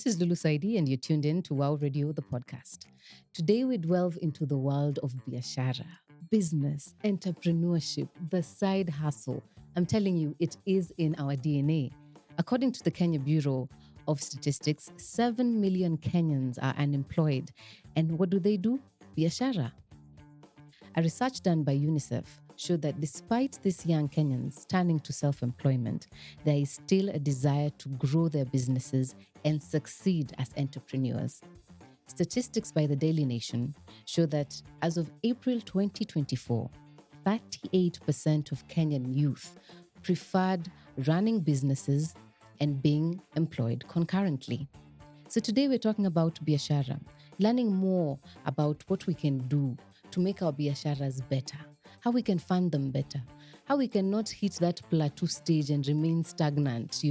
This is Lulu Saidi, and you're tuned in to Wow Radio, the podcast. Today, we delve into the world of biashara, business, entrepreneurship, the side hustle. I'm telling you, it is in our DNA. According to the Kenya Bureau of Statistics, 7 million Kenyans are unemployed. And what do? Biashara. A research done by UNICEF showed that despite these young Kenyans turning to self employment, there is still a desire to grow their businesses and succeed as entrepreneurs. Statistics by the Daily Nation show that as of April 2024, 38% of Kenyan youth preferred running businesses and being employed concurrently. So today we're talking about biashara, learning more about what we can do to make our biasharas better, how we can fund them better, how we cannot hit that plateau stage and remain stagnant,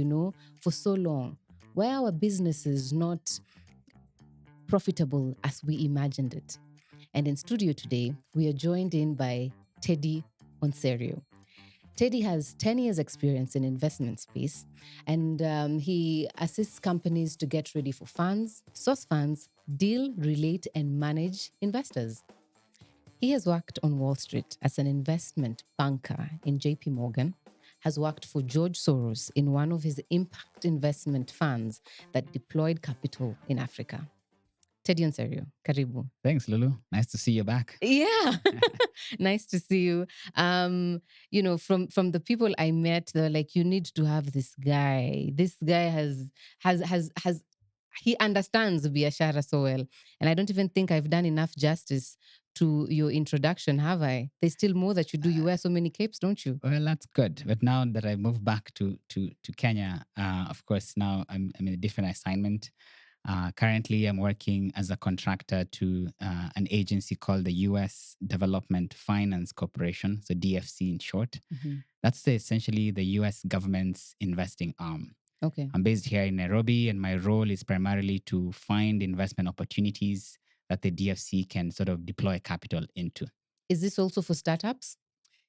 for so long, where our business is not profitable as we imagined it. And in studio today, we are joined in by Teddy Onserio. Teddy has 10 years experience in investment space, and he assists companies to get ready for funds, source funds, deal, relate, and manage investors. He has worked on Wall Street as an investment banker in JP Morgan, has worked for George Soros in one of his impact investment funds that deployed capital in Africa. Teddy Onserio, karibu. Thanks, Lulu. Nice to see you back. Yeah, nice to see you. From the people I met, they're like, you need to have this guy. This guy has he understands biashara so well, and I don't even think I've done enough justice to your introduction, have I? There's still more that you do. You wear so many capes, don't you? Well, that's good. But now that I moved back to Kenya, of course, now I'm in a different assignment. Currently, I'm working as a contractor to an agency called the U.S. Development Finance Corporation, so DFC in short. That's essentially the U.S. government's investing arm. Okay. I'm based here in Nairobi, and my role is primarily to find investment opportunities that the DFC can sort of deploy capital into. Is this also for startups?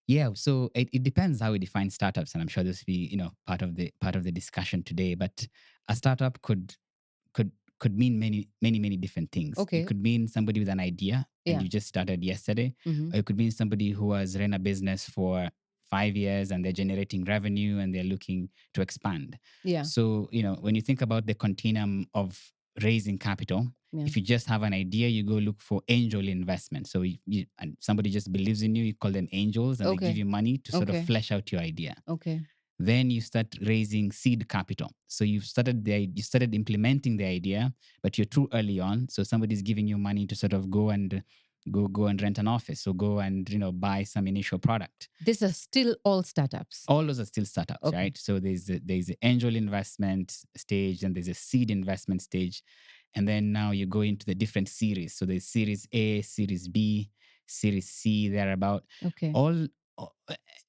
Yeah, so it depends how we define startups, and I'm sure this will be part of the discussion today. But a startup could mean many different things. Okay. It could mean somebody with an idea and Yeah. you just started yesterday, Mhm. or it could mean somebody who has run a business for 5 years and they're generating revenue and they're looking to expand. Yeah. So when you think about the continuum of raising capital, Yeah. if you just have an idea, you go look for angel investment. So and somebody just believes in you, you call them angels, and they Okay. give you money to sort of Okay. flesh out your idea. Okay. Then you start raising seed capital. So you started implementing the idea, but you're too early on. So somebody's giving you money to sort of go and rent an office, or go and buy some initial product. These are still all startups. All those are still startups, Okay. right? So there's the angel investment stage, and there's a seed investment stage, and then now you go into the different series. So there's Series A, Series B, Series C. They're about Okay.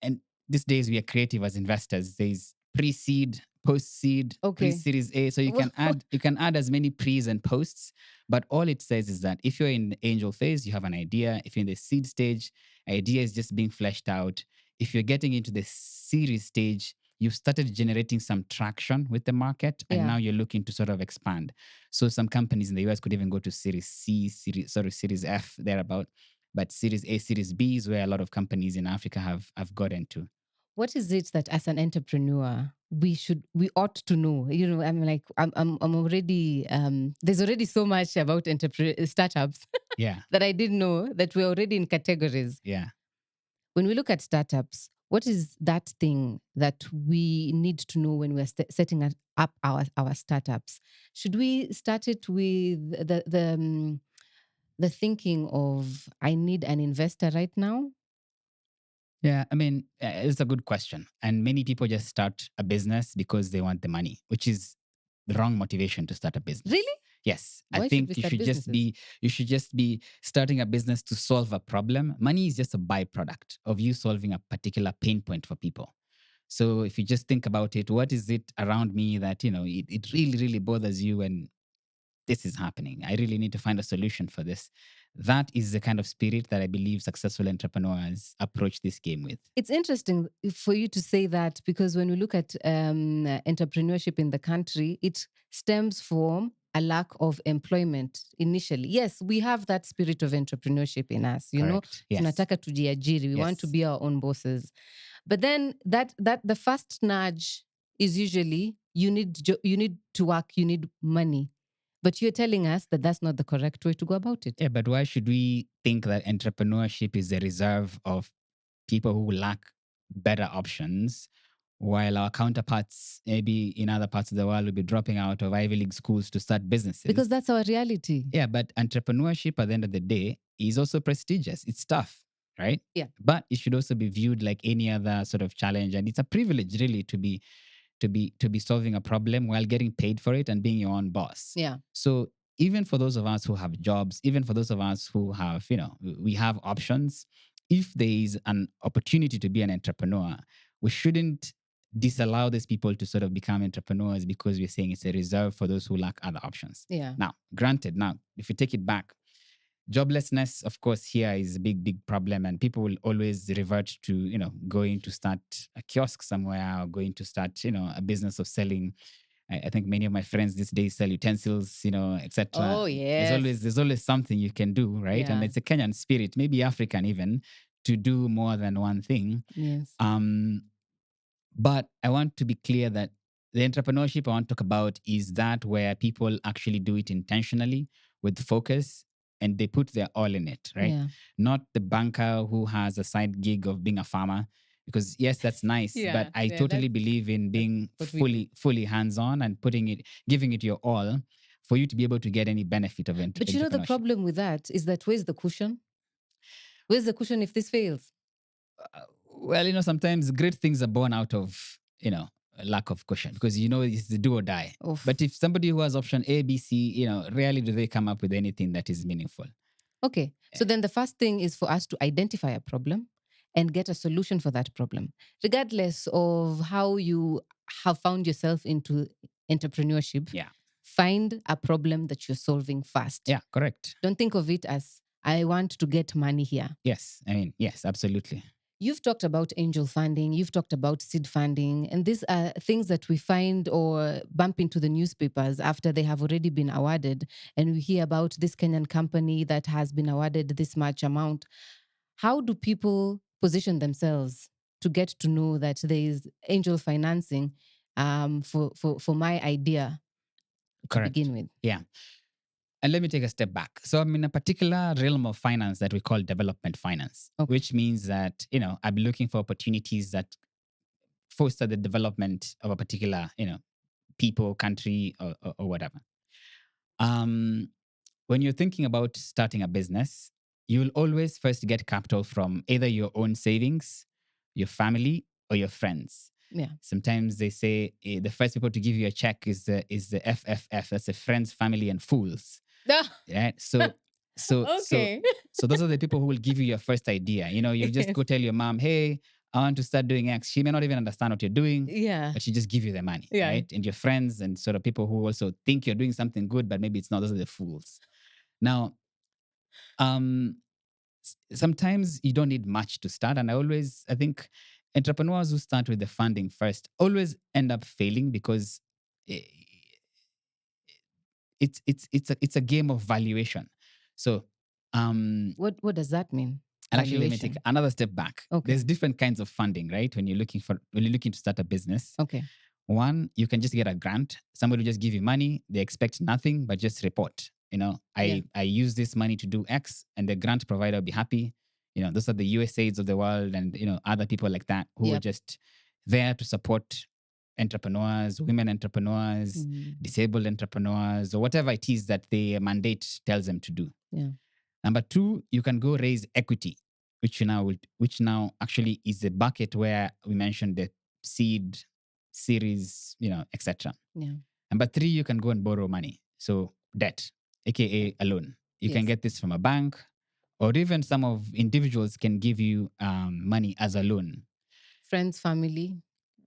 and these days we are creative as investors. There's pre-seed, post-seed, Okay. pre-series A. So you can add as many pre's and posts. But all it says is that if you're in the angel phase, you have an idea. If you're in the seed stage, idea is just being fleshed out. If you're getting into the series stage, you've started generating some traction with the market, and Yeah. now you're looking to sort of expand. So some companies in the US could even go to Series C, Series F, thereabout. But Series A, Series B is where a lot of companies in Africa have got into. What is it that as an entrepreneur we ought to know? I'm already there's already so much about startups Yeah, that I didn't know that we're already in categories. yeah. When we look at startups, what is that thing that we need to know when we're setting up our startups? Should we start it with the thinking of I need an investor right now? Yeah, I mean, it's a good question. And many people just start a business because they want the money, which is the wrong motivation to start a business. Really? Yes. I Why should think we you start should businesses? you should just be starting a business to solve a problem. Money is just a byproduct of you solving a particular pain point for people. So if you just think about it, what is it around me that, it really, really bothers you, and this is happening? I really need to find a solution for this. That is the kind of spirit that I believe successful entrepreneurs approach this game with. It's interesting for you to say that, because when we look at entrepreneurship in the country, it stems from a lack of employment initially. Yes, we have that spirit of entrepreneurship in us, you know, Correct. Yes. tunataka tujiajiri, we want to Yes. be our own bosses. But then that the first nudge is usually you need to work, you need money. But you're telling us that that's not the correct way to go about it. Yeah, but why should we think that entrepreneurship is the reserve of people who lack better options, while our counterparts, maybe in other parts of the world, will be dropping out of Ivy League schools to start businesses? Because that's our reality. Yeah, but entrepreneurship at the end of the day is also prestigious. It's tough, right? Yeah. But it should also be viewed like any other sort of challenge. And it's a privilege really to be solving a problem while getting paid for it and being your own boss. Yeah. So even for those of us who have jobs, even for those of us who have, we have options, if there is an opportunity to be an entrepreneur, we shouldn't disallow these people to sort of become entrepreneurs because we're saying it's a reserve for those who lack other options. Yeah. Now, granted, now, if you take it back, joblessness, of course, here is a big problem, and people will always revert to, going to start a kiosk somewhere or going to start, a business of selling. I think many of my friends these days sell utensils, etc. Oh, There's always something you can do, right? And Yeah. it's a Kenyan spirit, maybe African even, to do more than one thing. Yes. But I want to be clear that the entrepreneurship I want to talk about is that where people actually do it intentionally with focus and they put their all in it, right? Yeah. Not the banker who has a side gig of being a farmer. Because yes, that's nice, but I Yeah, totally believe in being what we do. fully hands-on and giving it your all for you to be able to get any benefit of But you know, the entrepreneurship. problem with that is that where's the cushion? Where's the cushion if this fails? Well, sometimes great things are born out of, a lack of caution because, it's the do or die. Oof. But if somebody who has option A, B, C, rarely do they come up with anything that is meaningful. Okay. So then the first thing is for us to identify a problem and get a solution for that problem, regardless of how you have found yourself into entrepreneurship. Yeah. Find a problem that you're solving first. Yeah, correct. Don't think of it as, I want to get money here. Yes. I mean, yes, absolutely. You've talked about angel funding, you've talked about seed funding, and these are things that we find or bump into the newspapers after they have already been awarded. And we hear about this Kenyan company that has been awarded this much amount. How do people position themselves to get to know that there is angel financing for my idea to Correct. begin with? Yeah. And let me take a step back. So I'm in a particular realm of finance that we call development finance, Okay. which means that, I'll be looking for opportunities that foster the development of a particular, people, country, or whatever. Um, when you're thinking about starting a business, you'll always first get capital from either your own savings, your family, or your friends. Yeah. Sometimes they say the first people to give you a check is the FFF. That's the friends, family, and fools. Right. Okay. So those are the people who will give you your first idea. You just go tell your mom, hey, I want to start doing X. She may not even understand what you're doing, Yeah. but she just give you the money, Yeah. right? And your friends and sort of people who also think you're doing something good, but maybe it's not. Those are the fools. Now, sometimes you don't need much to start, and I think entrepreneurs who start with the funding first always end up failing because i- it's a game of valuation. So, What does that mean? and actually, let me take Valuation. another step back. Okay. There's different kinds of funding, right? When you're looking to start a business. Okay. One, you can just get a grant. Somebody will just give you money. They expect nothing but just report. I use this money to do X, and the grant provider will be happy. Those are the USAIDs of the world, and other people like that who are Yep. just there to support entrepreneurs, women entrepreneurs, disabled entrepreneurs, or whatever it is that the mandate tells them to do. Yeah. Number two, you can go raise equity, which now actually is the bucket where we mentioned the seed, series, etc. Yeah. Number three, you can go and borrow money. So debt, aka a loan. You can Yes. get this from a bank, or even some of individuals can give you money as a loan. Friends, family,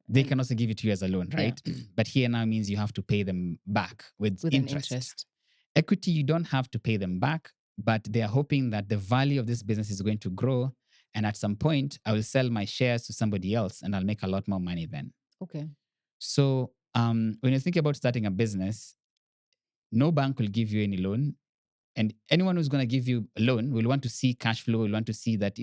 They and can also give it to you as a loan, right? But here now means you have to pay them back with an interest. interest. Equity, you don't have to pay them back, but they are hoping that the value of this business is going to grow. And at some point, I will sell my shares to somebody else and I'll make a lot more money then. Okay. So when you think about starting a business, no bank will give you any loan. And anyone who's going to give you a loan will want to see cash flow, will want to see that,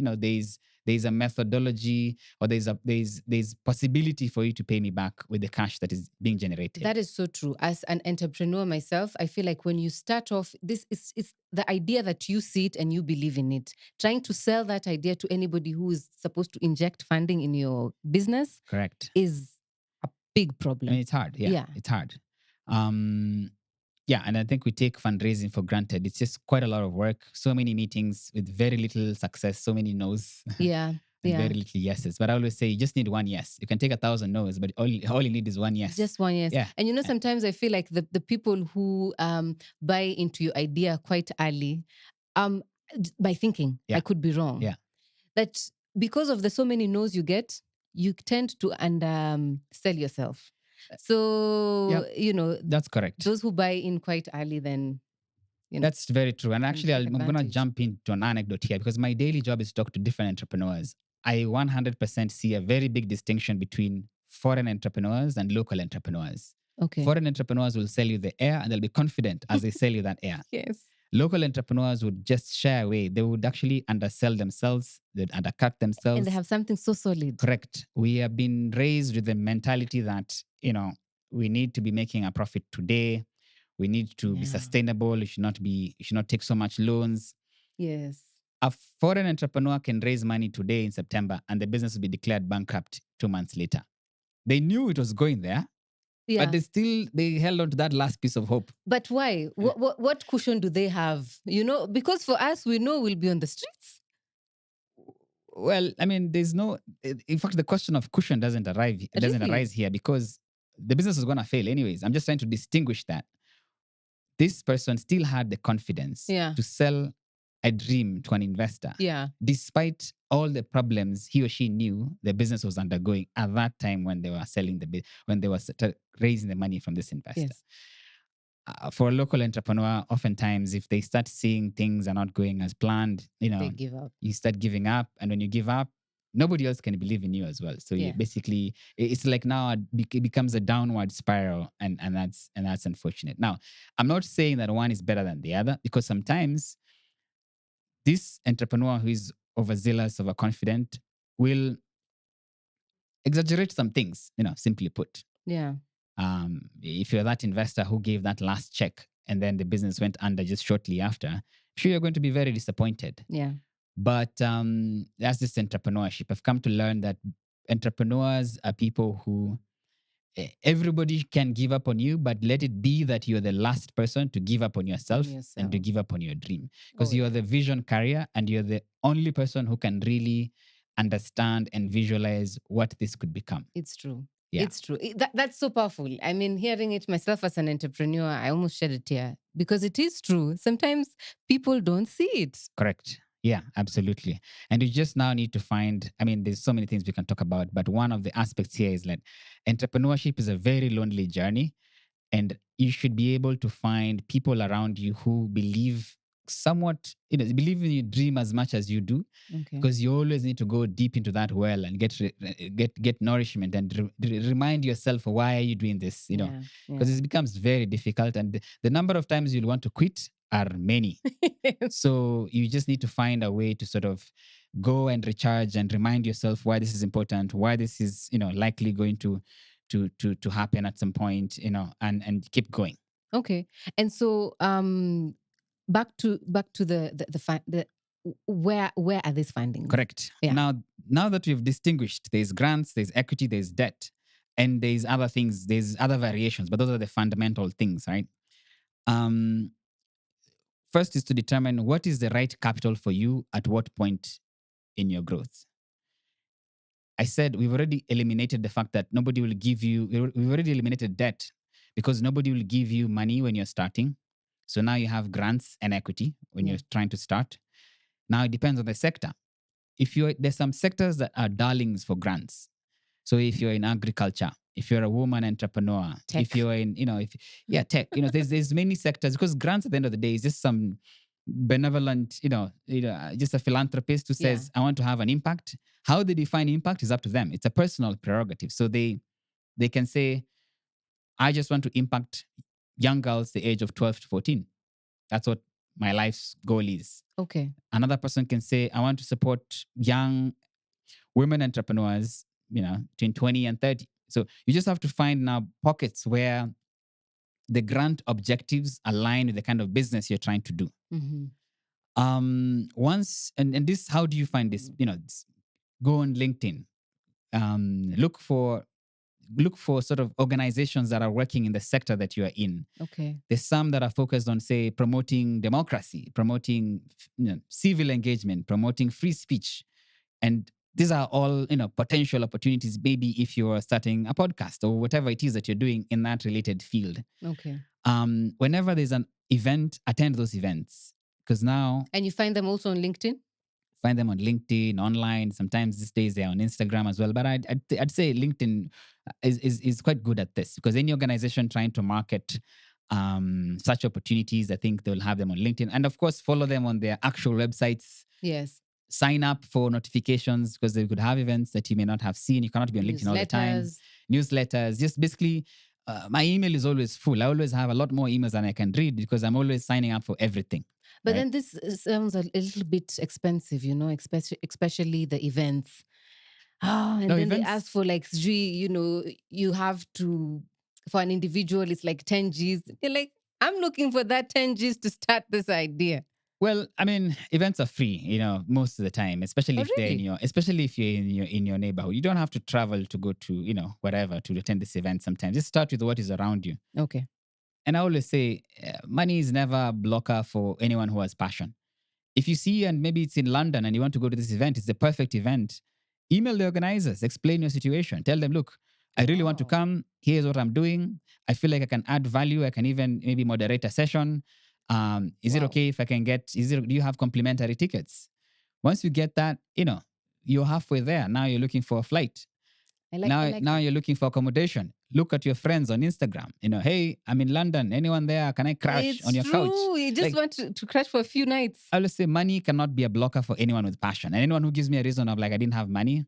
there's a methodology, or there's possibility for you to pay me back with the cash that is being generated. That is so true. As an entrepreneur myself, I feel like when you start off, this is it's the idea that you see it and you believe in it. Trying to sell that idea to anybody who is supposed to inject funding in your business Correct. is a big I problem. mean, it's hard. Yeah, Yeah. it's hard. Yeah, and I think we take fundraising for granted. It's just quite a lot of work. So many meetings with very little success. So many no's. Yeah. And Yeah. very little yeses. But I always say you just need one yes. You can take 1,000 no's, but all you need is one yes. Just one yes. Yeah. And sometimes I feel like the people who buy into your idea quite early, by thinking, Yeah. I could be wrong. Yeah. That because of the so many no's you get, you tend to sell yourself. So, That's correct. those who buy in quite early, then, That's very true. And actually, take I'm going to advantage. jump into an anecdote here because my daily job is to talk to different entrepreneurs. I 100% see a very big distinction between foreign entrepreneurs and local entrepreneurs. Okay. Foreign entrepreneurs will sell you the air and they'll be confident as they sell you that air. Yes. Local entrepreneurs would just shy away. They would actually undersell themselves, they'd undercut themselves. And they have something so solid. Correct. We have been raised with the mentality that, we need to be making a profit today. We need to be Yeah. sustainable. You should not take so much loans. Yes. A foreign entrepreneur can raise money today in September and the business will be declared bankrupt 2 months later. They knew it was going there, Yeah. but they held on to that last piece of hope. But why? What cushion do they have? Because for us, we know we'll be on the streets. Well, I mean, in fact, the question of cushion doesn't Really? arise here because the business is going to fail anyways. I'm just trying to distinguish that. This person still had the confidence Yeah. to sell a dream to an investor. Yeah. Despite all the problems he or she knew the business was undergoing at that time when they were when they were raising the money from this investor. Yes. For a local entrepreneur, oftentimes, if they start seeing things are not going as planned, They give up. you start giving up. And when you give up, nobody else can believe in you as well. So Yeah. you basically, it's like now it becomes a downward spiral, and that's unfortunate. Now, I'm not saying that one is better than the other because sometimes this entrepreneur who is overzealous, overconfident, will exaggerate some things. Simply put. Yeah. If you're that investor who gave that last check and then the business went under just shortly after, sure, you're going to be very disappointed. Yeah. But that's just entrepreneurship. I've come to learn that entrepreneurs are people who everybody can give up on you, but let it be that you're the last person to give up on yourself and to give up on your dream. Because you're the vision carrier and you're the only person who can really understand and visualize what this could become. It's true. Yeah. It's true. That's so powerful. I mean, hearing it myself as an entrepreneur, I almost shed a tear because it is true. Sometimes people don't see it. Correct. Yeah, absolutely. And you just now need to find, there's so many things we can talk about, but one of the aspects here is that entrepreneurship is a very lonely journey. And you should be able to find people around you who believe somewhat, believe in your dream as much as you do. Okay. Because you always need to go deep into that well and get nourishment and remind yourself, why are you doing this? Because it becomes very difficult, and the number of times you'll want to quit are many. So you just need to find a way to sort of go and recharge and remind yourself why this is important, why this is likely going to happen at some point, and keep going. Okay. And so back to the where are these findings? Correct. Yeah. Now that we've distinguished, there's grants, there's equity, there's debt, and there's other things, there's other variations, but those are the fundamental things, right? First is to determine what is the right capital for you at what point in your growth. I said we've already eliminated the fact that nobody will give you, we've already eliminated debt because nobody will give you money when you're starting. So now you have grants and equity when you're trying to start. Now it depends on the sector. There's some sectors that are darlings for grants. So if you're in agriculture, if you're a woman entrepreneur, Tech. if you're in, tech, there's many sectors because grants at the end of the day is just some benevolent, just a philanthropist who says, I want to have an impact. How they define impact is up to them. It's a personal prerogative. So they can say, I just want to impact young girls the age of 12 to 14. That's what my life's goal is. Okay. Another person can say, I want to support young women entrepreneurs, between 20 and 30. So you just have to find now pockets where the grant objectives align with the kind of business you're trying to do. Mm-hmm. Once and this, how do you find this? Go on LinkedIn. Look for sort of organizations that are working in the sector that you are in. Okay. There's some that are focused on, say, promoting democracy, promoting civil engagement, promoting free speech. And these are all, potential opportunities, maybe if you're starting a podcast or whatever it is that you're doing in that related field. Okay. Whenever there's an event, attend those events. Because now And you find them also on LinkedIn? find them on LinkedIn, online. Sometimes these days they're on Instagram as well. But I'd say LinkedIn is quite good at this, because any organization trying to market such opportunities, I think they'll have them on LinkedIn. And of course, follow them on their actual websites. Yes. Sign up for notifications, because they could have events that you may not have seen. You cannot be on LinkedIn all the time. Newsletters. Just basically, my email is always full. I always have a lot more emails than I can read, because I'm always signing up for everything. But right? then this sounds a little bit expensive, especially the events. And No, then they events. ask for like you have to, for an individual, it's like 10 G's. You're like, I'm looking for that 10 G's to start this idea. Well, I mean, events are free, most of the time, especially Oh, if they're really? especially if you're in your neighborhood. You don't have to travel to go to, wherever to attend this event sometimes. Just start with what is around you. Okay. And I always say, money is never a blocker for anyone who has passion. If you see, and maybe it's in London and you want to go to this event, it's the perfect event. Email the organizers, explain your situation, tell them, look, I really want to Wow. come. Here's what I'm doing. I feel like I can add value. I can even maybe moderate a session. Is it Wow. okay if I can get? Do you have complimentary tickets? Once you get that, you're halfway there. Now you're looking for a flight. I Now, like now that. you're looking for accommodation. Look at your friends on Instagram. Hey, I'm in London. Anyone there? Can I crash on It's your couch? true. You just Like, want to crash for a few nights. I always say money cannot be a blocker for anyone with passion. And anyone who gives me a reason of like I didn't have money,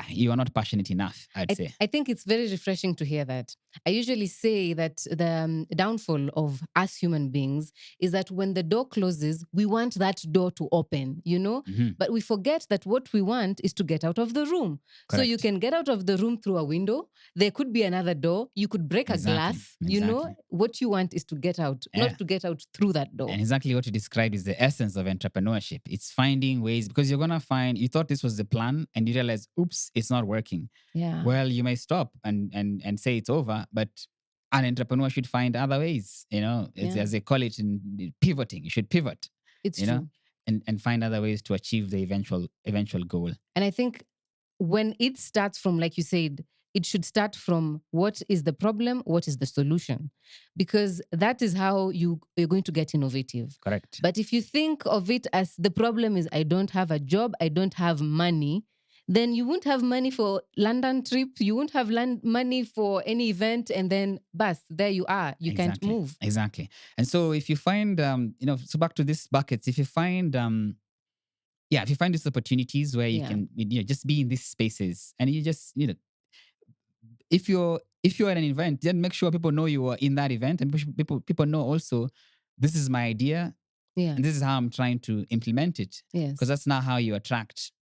you are not passionate enough, I'd say. I think it's very refreshing to hear that. I usually say that the downfall of us human beings is that when the door closes, we want that door to open, Mhm. but we forget that what we want is to get out of the room. So you Correct. can get out of the room through a window. There could be another door. You could break a Exactly. glass. Exactly. What you want is to get out, Yeah. not to get out through that door. And exactly what you described is the essence of entrepreneurship. It's finding ways, because you're gonna find you thought this was the plan and you realize, oops, it's not working. Yeah. Well, you may stop and say it's over, but an entrepreneur should find other ways. It's, Yeah. as they call it in pivoting. You should pivot. It's you know, true. and find other ways to achieve the eventual goal. And I think when it starts from, like you said, it should start from what is the problem, what is the solution, because that is how you're going to get innovative. Correct. But if you think of it as the problem is I don't have a job, I don't have money, then you won't have money for London trip, you won't have money for any event, and then bus, there you are. You can't Exactly. move. Exactly. And so if you find, so back to these buckets, if you find, if you find these opportunities where you Yeah. can, just be in these spaces, and you just, if you're at an event, then make sure people know you are in that event, and people know also, this is my idea, Yeah. and this is how I'm trying to implement it. Yes. Because that's not how you attract,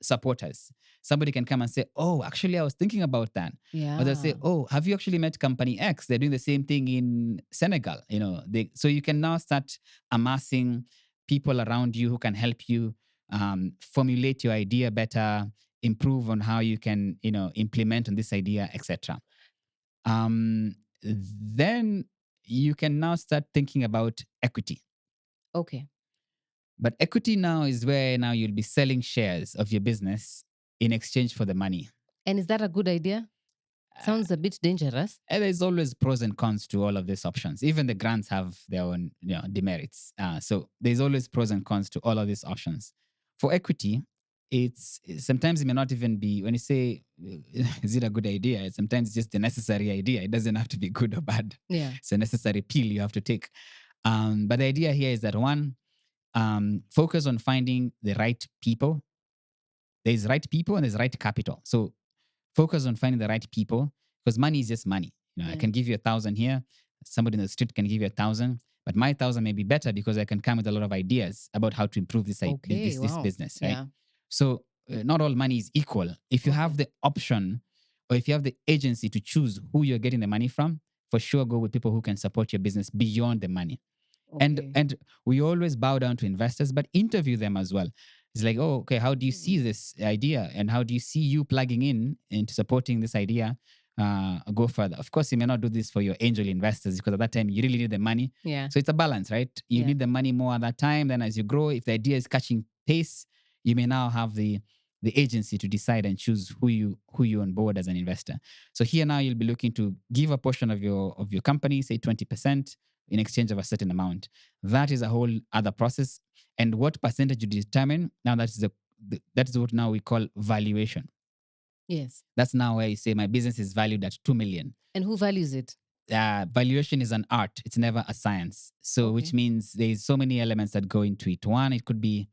supporters. Somebody can come and say, oh, actually, I was thinking about that. Yeah. Or they'll say, oh, have you actually met company X? They're doing the same thing in Senegal. So you can now start amassing people around you who can help you formulate your idea better, improve on how you can, implement on this idea, etc. Then you can now start thinking about equity. Okay. But equity now is where now you'll be selling shares of your business in exchange for the money. And is that a good idea? Sounds a bit dangerous. And there's always pros and cons to all of these options. Even the grants have their own demerits. So there's always pros and cons to all of these options. For equity, it's sometimes it may not even be, when you say, is it a good idea? Sometimes it's just a necessary idea. It doesn't have to be good or bad. Yeah. It's a necessary pill you have to take. But the idea here is that one, focus on finding the right people. There's right people and there's right capital. So focus on finding the right people, because money is just money. I Yeah. can give you 1,000 here. somebody in the street can give you 1,000, but my 1,000 may be better because I can come with a lot of ideas about how to improve Okay. this Wow. business, right? Yeah. So not all money is equal. If you Okay. have the option, or if you have the agency to choose who you're getting the money from, for sure go with people who can support your business beyond the money. Okay. And we always bow down to investors, but interview them as well. It's like, oh, okay, how do you see Mm. this idea, and how do you see you plugging in into supporting this idea? Go further. Of course, you may not do this for your angel investors because at that time you really need the money. Yeah. So it's a balance, right? You Yeah. need the money more at that time. Then as you grow, if the idea is catching pace, you may now have the agency to decide and choose who you on board as an investor. So here now you'll be looking to give a portion of your company, say 20%, in exchange of a certain amount. That is a whole other process. And what percentage you determine, now that's what now we call valuation. Yes. That's now where you say my business is valued at 2 million. And who values it? Valuation is an art. It's never a science. So which Okay. means there's so many elements that go into it. One, it could be,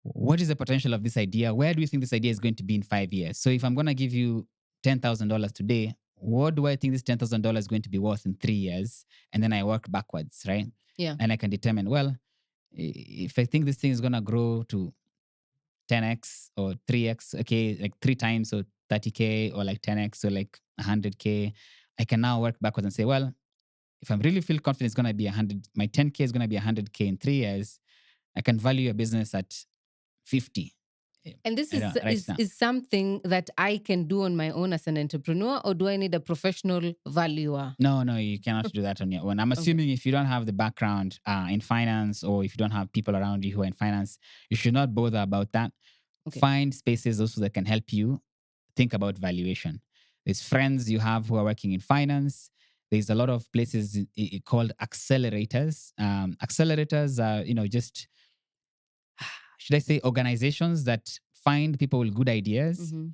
what is the potential of this idea? Where do you think this idea is going to be in 5 years? So if I'm going to give you $10,000 today, what do I think this $10,000 is going to be worth in 3 years? And then I work backwards, right? Yeah. And I can determine, well, if I think this thing is going to grow to 10x or 3x, okay, like three times, so 30K, or like 10x, so like 100K, I can now work backwards and say, well, if I really feel confident it's going to be 100, my 10K is going to be 100K in 3 years, I can value a business at 50. And this I is don't, right is now. is something that I can do on my own as an entrepreneur, or do I need a professional valuer? No, no, you cannot do that on your own. I'm Okay. assuming if you don't have the background in finance, or if you don't have people around you who are in finance, you should not bother about that. Okay. Find spaces also that can help you think about valuation. There's friends you have who are working in finance. There's a lot of places called accelerators. Accelerators are, just, should I say, organizations that find people with good ideas. Mm-hmm.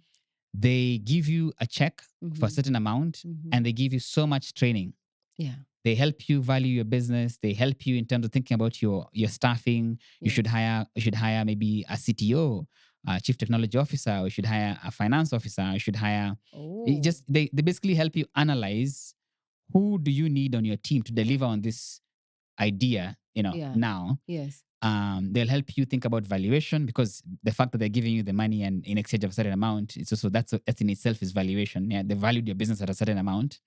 They give you a check for a Mm-hmm. certain amount, Mm-hmm. and they give you so much training. Yeah. They help you value your business. They help you in terms of thinking about your staffing. Yes. You should hire maybe a CTO, a chief technology officer, or you should hire a finance officer. You should hire, Oh. they basically help you analyze who do you need on your team to deliver on this idea, Yeah. now. Yes. They'll help you think about valuation, because the fact that they're giving you the money and in exchange of a certain amount, it's also, that's in itself is valuation. Yeah, they valued your business at a certain amount,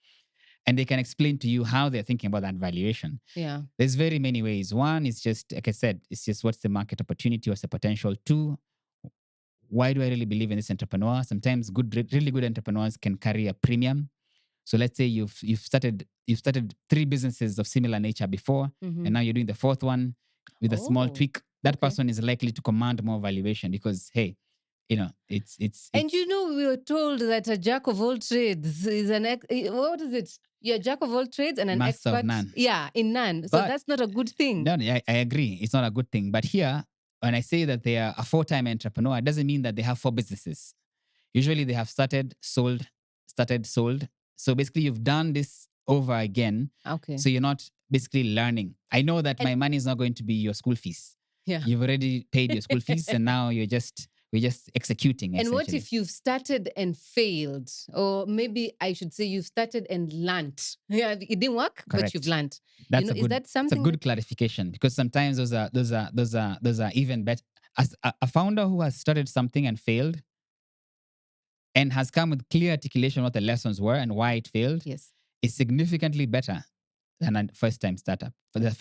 and they can explain to you how they're thinking about that valuation. Yeah. There's very many ways. One is just, like I said, it's just what's the market opportunity, what's the potential. Two, why do I really believe in this entrepreneur? Sometimes really good entrepreneurs can carry a premium. So let's say you've started three businesses of similar nature before, Mm-hmm. and now you're doing the fourth one with a small Oh. tweak. That Okay. person is likely to command more valuation because, hey, And it's we were told that a jack of all trades is what is it? You're a jack of all trades and an master of expert. none. Yeah, in none. So But that's not a good thing. no, I agree. It's not a good thing. But here, when I say that they are a four-time entrepreneur, it doesn't mean that they have four businesses. Usually they have started, sold. So basically, you've done this over again. Okay. So you're not basically learning. I know that And my money is not going to be your school fees. yeah. You've already paid your school fees, and now we're just executing, And what essentially. if you've started and failed? Or maybe I should say you've started and learned. Yeah, it didn't work, but you've Correct. learned. That's Is that it's a something good clarification, because sometimes those are even better. As a founder who has started something and failed, and has come with clear articulation what the lessons were and why it failed, yes. is significantly better than a first time startup, for the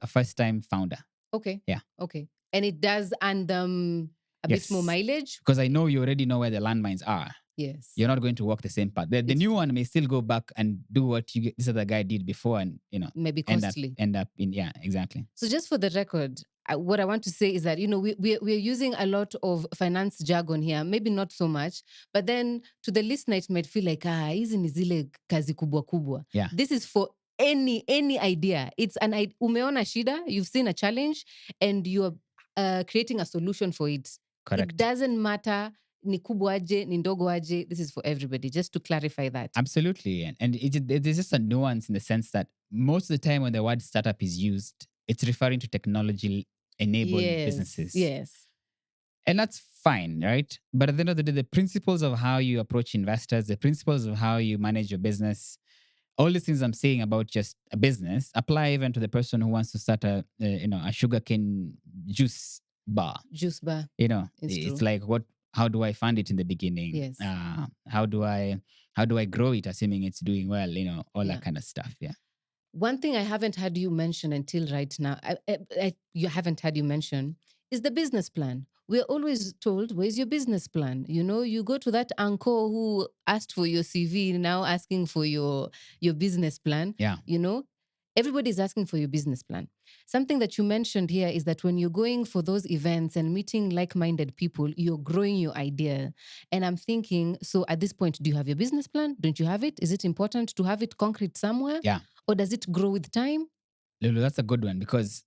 first time founder. Okay. Yeah. Okay. And it does earn them a bit more Yes. mileage. Because I know you already know where the landmines are. Yes. You're not going to walk the same path. The It's new true. one may still go back and do what this other guy did before, and Maybe end up costly. in, yeah, exactly. So just for the record, what I want to say is that, we're using a lot of finance jargon here, maybe not so much, but then to the listener, it might feel like, hizi ni zile kazi kubwa kubwa. Yeah. This is for any idea. It's umeona shida, you've seen a challenge, and you're creating a solution for it. Correct. It doesn't matter ni kubwa aje, ni ndogo aje. This is for everybody, just to clarify that. Absolutely. And there's just a nuance in the sense that most of the time when the word startup is used, it's referring to technology enabled Yes. businesses. Yes. And that's fine, right? But at the end of the day, the principles of how you approach investors, the principles of how you manage your business, all these things I'm saying about just a business apply even to the person who wants to start a sugarcane juice bar. Juice bar. It's It's true. like, how do I fund it in the beginning? Yes. How do I grow it, assuming it's doing well? All Yeah. that kind of stuff. Yeah. One thing I haven't had you mention until right now, you haven't had you mention, is the business plan. We're always told, where's your business plan? You go to that uncle who asked for your CV, now asking for your business plan. Yeah. Everybody's asking for your business plan. Something that you mentioned here is that when you're going for those events and meeting like-minded people, you're growing your idea. And I'm thinking, so at this point, do you have your business plan? Don't you have it? Is it important to have it concrete somewhere? Yeah. Or does it grow with time? Lulu, that's a good one, because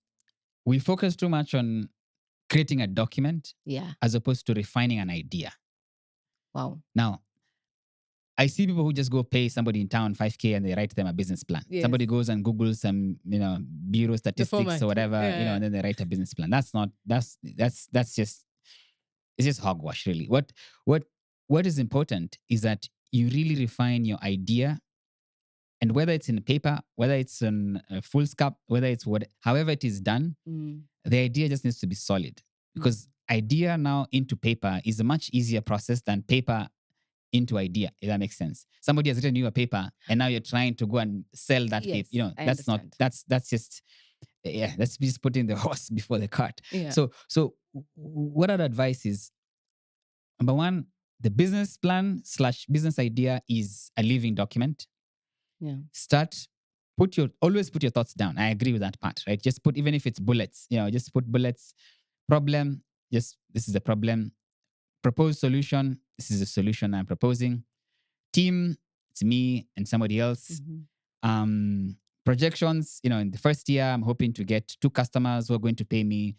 we focus too much on creating a document Yeah. as opposed to refining an idea. Wow. Now, I see people who just go pay somebody in town 5K and they write them a business plan. Yes. Somebody goes and Googles some, bureau statistics format. or whatever, Yeah. and then they write a business plan. That's just, it's just hogwash, really. What is important is that you really refine your idea, and whether it's in paper, whether it's in a full scope, whether it's however it is done, the idea just needs to be solid. Because idea now into paper is a much easier process than paper into idea, if that makes sense. Somebody has written you a paper and now you're trying to go and sell that Yes, paper. I That's not, understand. that's just, yeah, that's just putting the horse before the cart. Yeah. So what I'd advise is, number one, the business plan / business idea is a living document. Yeah. Always put your thoughts down. I agree with that part, right? Just put, even if it's bullets, just put bullets. Problem, just, this is the problem. Proposed solution, this is the solution I'm proposing. Team, it's me and somebody else. Projections, in the first year, I'm hoping to get 2 customers who are going to pay me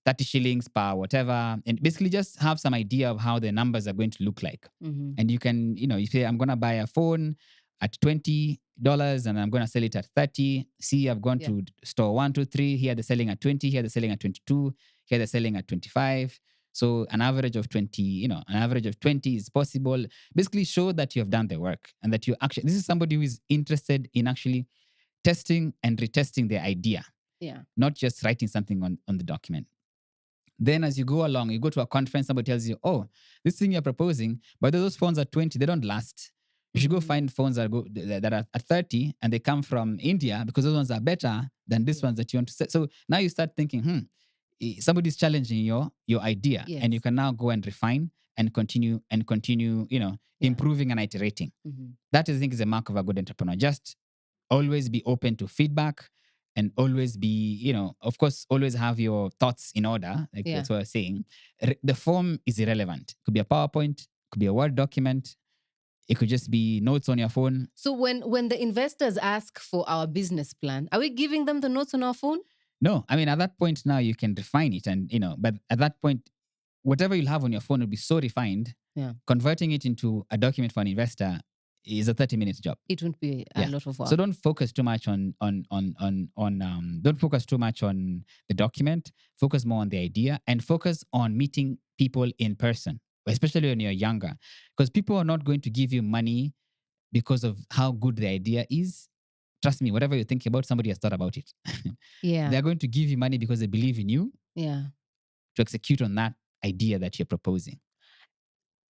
30 shillings per whatever, and basically just have some idea of how the numbers are going to look like. And you can, you say, I'm going to buy a phone at $20 and I'm going to sell it at 30. See, I've gone to store 1, 2, 3. Here they're selling at 20. Here they're selling at 22. Here they're selling at 25. So an average of 20, an average of 20 is possible. Basically show that you have done the work and that you actually, this is somebody who is interested in actually testing and retesting their idea. Yeah. Not just writing something on the document. Then as you go along, you go to a conference, somebody tells you, oh, this thing you're proposing, but those phones are 20, they don't last. You should go find phones that are at 30 and they come from India, because those ones are better than these ones that you want to sell. So now you start thinking, somebody's challenging your idea. Yes. And you can now go and refine and continue, improving and iterating. That, I think, is a mark of a good entrepreneur. Just always be open to feedback, and always be, of course, always have your thoughts in order. Like, that's what I was saying. The form is irrelevant. It could be a PowerPoint, it could be a Word document, it could just be notes on your phone. So when the investors ask for our business plan, are we giving them the notes on our phone? No, I mean, at that point now you can refine it, and but at that point, whatever you'll have on your phone will be so refined. Yeah. Converting it into a document for an investor is a 30-minute job. It won't be a lot of work. So don't focus too much don't focus too much on the document. Focus more on the idea, and focus on meeting people in person, especially when you're younger, because people are not going to give you money because of how good the idea is. Trust me, whatever you're thinking about, somebody has thought about it. Yeah. They're going to give you money because they believe in you. Yeah. To execute on that idea that you're proposing.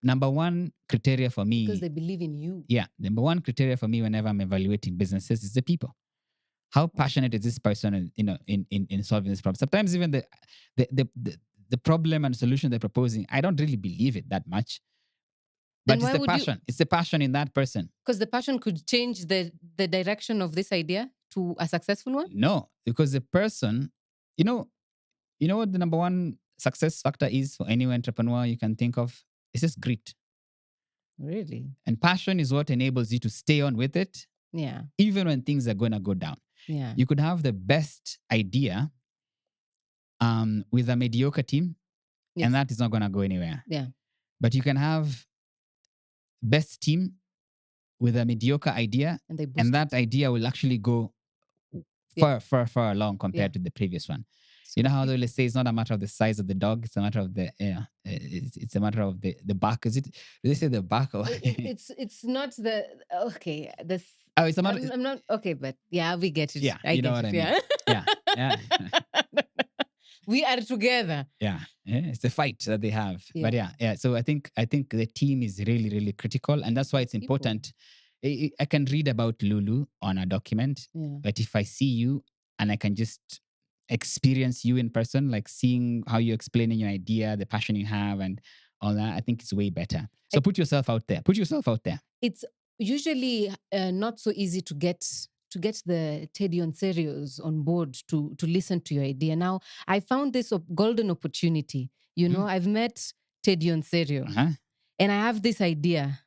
Number one criteria for me, because they believe in you. Yeah, number one criteria for me whenever I'm evaluating businesses is the people. How passionate is this person in solving this problem? Sometimes even the problem and solution they're proposing, I don't really believe it that much. But it's the passion. It's the passion in that person. Because the passion could change the direction of this idea to a successful one? No, because the person, you know what the number one success factor is for any entrepreneur you can think of? It's just grit. Really? And passion is what enables you to stay on with it. Yeah. Even when things are going to go down. Yeah. You could have the best idea with a mediocre team, and that is not going to go anywhere. Yeah. But you can have best team with a mediocre idea, and that idea will actually go far along compared to the previous one. You know how they always say it's not a matter of the size of the dog; it's a matter of the it's a matter of the back. Is it? Do they say the back? Or it's not the okay. Oh, it's not. I'm not okay, but yeah, we get it. Yeah, I you know get what it. I mean. Yeah. Yeah, yeah. We are together. Yeah, it's a fight that they have. But Yeah. yeah. So I think the team is really, really critical, and that's why it's People. important. I can read about Lulu on a document, Yeah. but if I see you and I can just experience you in person, like seeing how you're explaining your idea, the passion you have, and all that, I think it's way better. So put yourself out there. Put yourself out there. It's usually not so easy to get the Teddy Onserios on board to listen to your idea. Now, I found this golden opportunity. You know, I've met Teddy Onserio, Uh-huh. and I have this idea.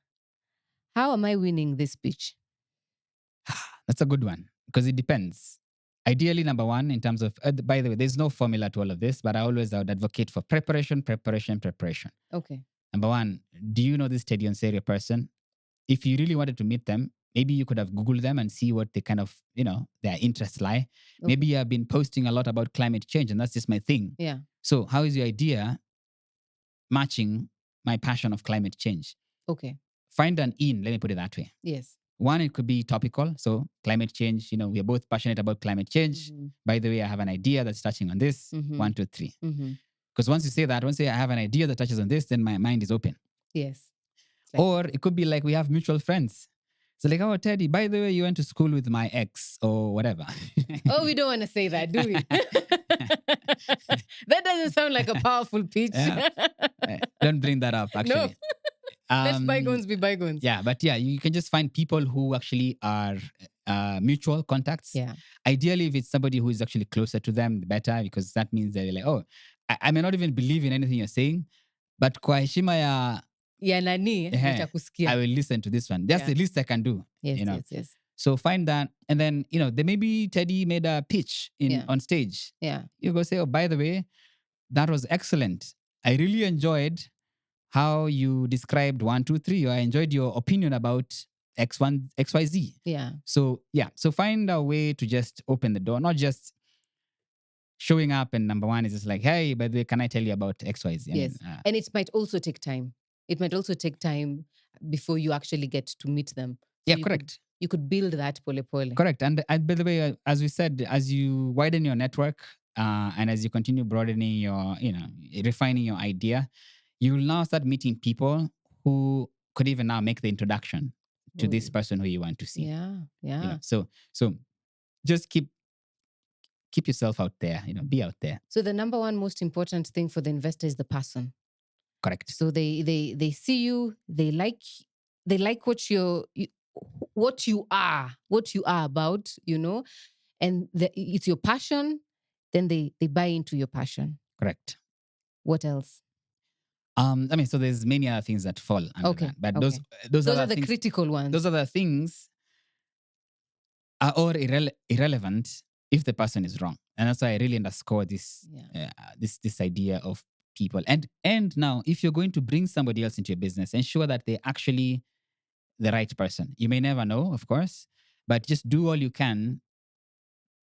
How am I winning this pitch? That's a good one because it depends. Ideally, number one, in terms of, by the way, there's no formula to all of this, but I would advocate for preparation. Okay. Number one, do you know this Teddy Onserio person? If you really wanted to meet them, maybe you could have Googled them and see what they kind of, their interests lie. Maybe you have been posting a lot about climate change and that's just my thing. Yeah. So how is your idea matching my passion of climate change? Okay. Find an in, let me put it that way. Yes. One, it could be topical. So climate change, we are both passionate about climate change. By the way, I have an idea that's touching on this. 1, 2, 3. Because once you say that, once you say I have an idea that touches on this, then my mind is open. Yes. Or it could be like we have mutual friends. So like, oh, Teddy, by the way, you went to school with my ex or whatever. Oh, we don't want to say that, do we? That doesn't sound like a powerful pitch. Yeah. Don't bring that up, actually. No. Let bygones be bygones. Yeah, but yeah, you can just find people who actually are mutual contacts. Yeah. Ideally, if it's somebody who is actually closer to them, the better, because that means they're like, oh, I may not even believe in anything you're saying, but kwa heshima ya nani, I will listen to this one. That's the least I can do. Yes. So find that, and then there maybe Teddy made a pitch on stage. Yeah. You go say, oh, by the way, that was excellent. I really enjoyed how you described 1, 2, 3. Or I enjoyed your opinion about X1, XYZ. Yeah. So find a way to just open the door, not just showing up and number one is just like, hey, by the way, can I tell you about XYZ? Yes. And it might also take time. It might also take time before you actually get to meet them. So correct. You could build that pole pole. Correct. And by the way, as we said, as you widen your network and as you continue broadening your, refining your idea, you will now start meeting people who could even now make the introduction to this person who you want to see. Yeah. So just keep yourself out there, be out there. So the number one most important thing for the investor is the person. Correct. So they see you, they like what you are about, and it's your passion, then they buy into your passion. Correct. What else? So there's many other things that fall under that, but those are the critical ones. Those other things are all irrelevant if the person is wrong, and that's why I really underscore this this idea of people. And now, if you're going to bring somebody else into your business, ensure that they're actually the right person. You may never know, of course, but just do all you can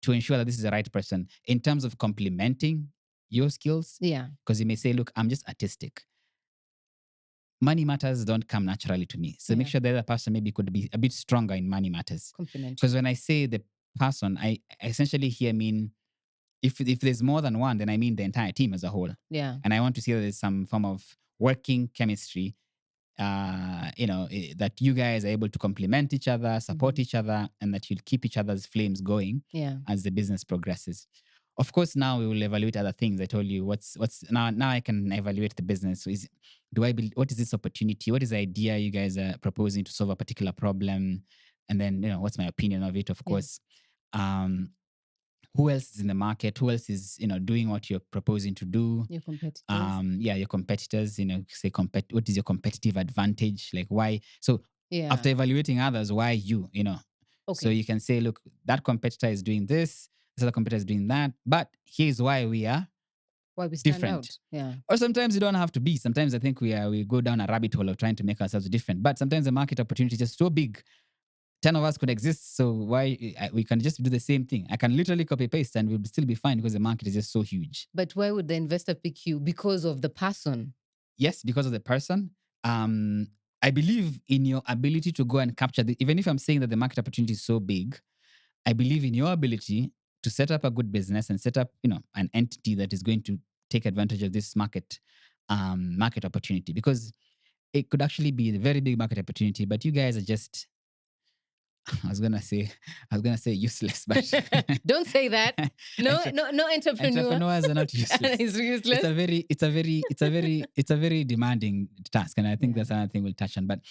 to ensure that this is the right person in terms of complementing your skills. Yeah. Because you may say, look, I'm just artistic. Money matters don't come naturally to me. So make sure the other person maybe could be a bit stronger in money matters. Because when I say the person, I essentially here mean if there's more than one, then I mean the entire team as a whole. Yeah. And I want to see that there's some form of working chemistry, that you guys are able to complement each other, support each other, and that you'll keep each other's flames going as the business progresses. Of course, now we will evaluate other things. I told you what's now I can evaluate the business. So what is this opportunity? What is the idea you guys are proposing to solve a particular problem? And then, what's my opinion of it, of course. Who else is in the market? Who else is, doing what you're proposing to do? Your competitors. Your competitors, say what is your competitive advantage? Like why? So after evaluating others, why you, Okay. So you can say, look, that competitor is doing this other competitor is doing that, but here's why we are stand different. Out. Yeah. Or sometimes you don't have to be. Sometimes I think we go down a rabbit hole of trying to make ourselves different. But sometimes the market opportunity is just so big. 10 of us could exist. So why we can just do the same thing? I can literally copy paste and we'll still be fine because the market is just so huge. But why would the investor pick you? Because of the person? Yes, because of the person. I believe in your ability to go and capture the, even if I'm saying that the market opportunity is so big, I believe in your ability to set up a good business and set up, an entity that is going to take advantage of this market opportunity, because it could actually be a very big market opportunity, but you guys are just, I was gonna say, useless, but Don't say that. No, entre- no, no entrepreneur entrepreneurs are not useless. is useless. It's a very demanding task, and I think Yeah. that's another thing we'll touch on. But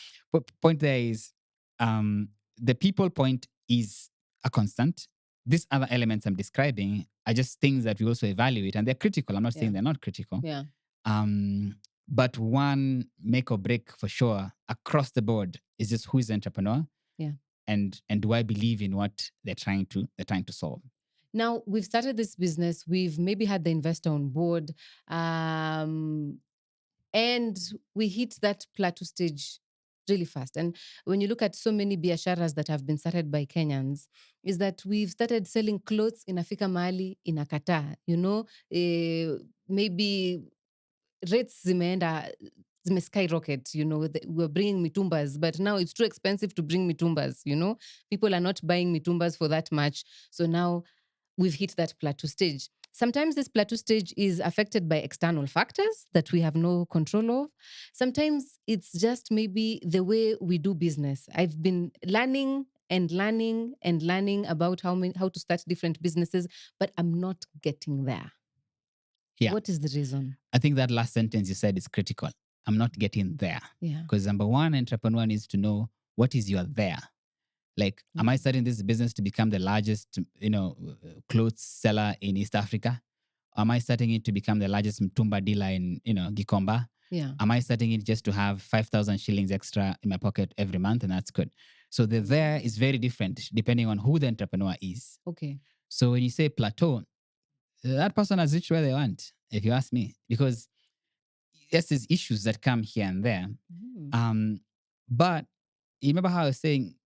point there is, the people point is a constant. These other elements I'm describing are just things that we also evaluate, and they're critical. I'm not saying Yeah. they're not critical. Yeah. Um, but one make or break for sure across the board is just who is the entrepreneur, Yeah. and do I believe in what they're trying to solve. Now we've started this business. We've maybe had the investor on board, and we hit that plateau stage really fast. And when you look at so many biasharas that have been started by Kenyans, is that we've started selling clothes in Africa Mali, in Akata, maybe rates zimeenda skyrocket, we're bringing mitumbas, but now it's too expensive to bring mitumbas, people are not buying mitumbas for that much. So now we've hit that plateau stage. Sometimes this plateau stage is affected by external factors that we have no control of. Sometimes it's just maybe the way we do business. I've been learning and learning and learning about how to start different businesses, but I'm not getting there. Yeah. What is the reason? I think that last sentence you said is critical. I'm not getting there. Yeah. Because number one, entrepreneur needs to know what is your there. Like, am I starting this business to become the largest, clothes seller in East Africa? Am I starting it to become the largest mtumba dealer in, Gikomba? Yeah. Am I starting it just to have 5,000 shillings extra in my pocket every month? And that's good. So the there is very different depending on who the entrepreneur is. Okay. So when you say plateau, that person has reached where they want, if you ask me, because yes, there's issues that come here and there. But you remember how I was saying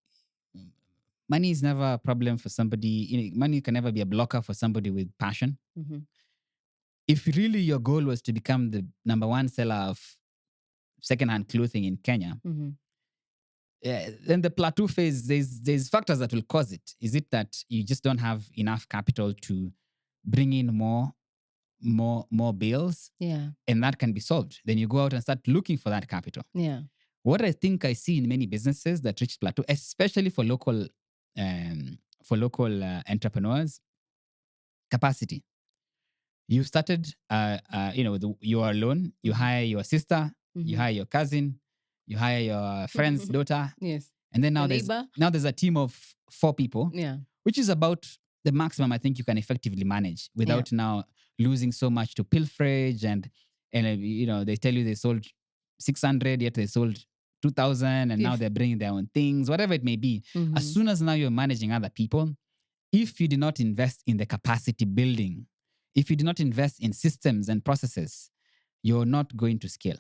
money is never a problem for somebody. Money can never be a blocker for somebody with passion. Mm-hmm. If really your goal was to become the number one seller of secondhand clothing in Kenya, Mm-hmm. then the plateau phase, there's factors that will cause it. Is it that you just don't have enough capital to bring in more bills? Yeah. And that can be solved. Then you go out and start looking for that capital. Yeah. What I think I see in many businesses that reach plateau, especially for local entrepreneurs, capacity. You started, you are alone. You hire your sister, you hire your cousin, you hire your friend's daughter, Yes. and then Your now there's a team of 4 people, Yeah. which is about the maximum I think you can effectively manage without now losing so much to pilferage and they tell you they sold 600 yet they sold 2,000 and now they're bringing their own things, whatever it may be. As soon as now you're managing other people, if you did not invest in the capacity building, if you do not invest in systems and processes, you're not going to scale.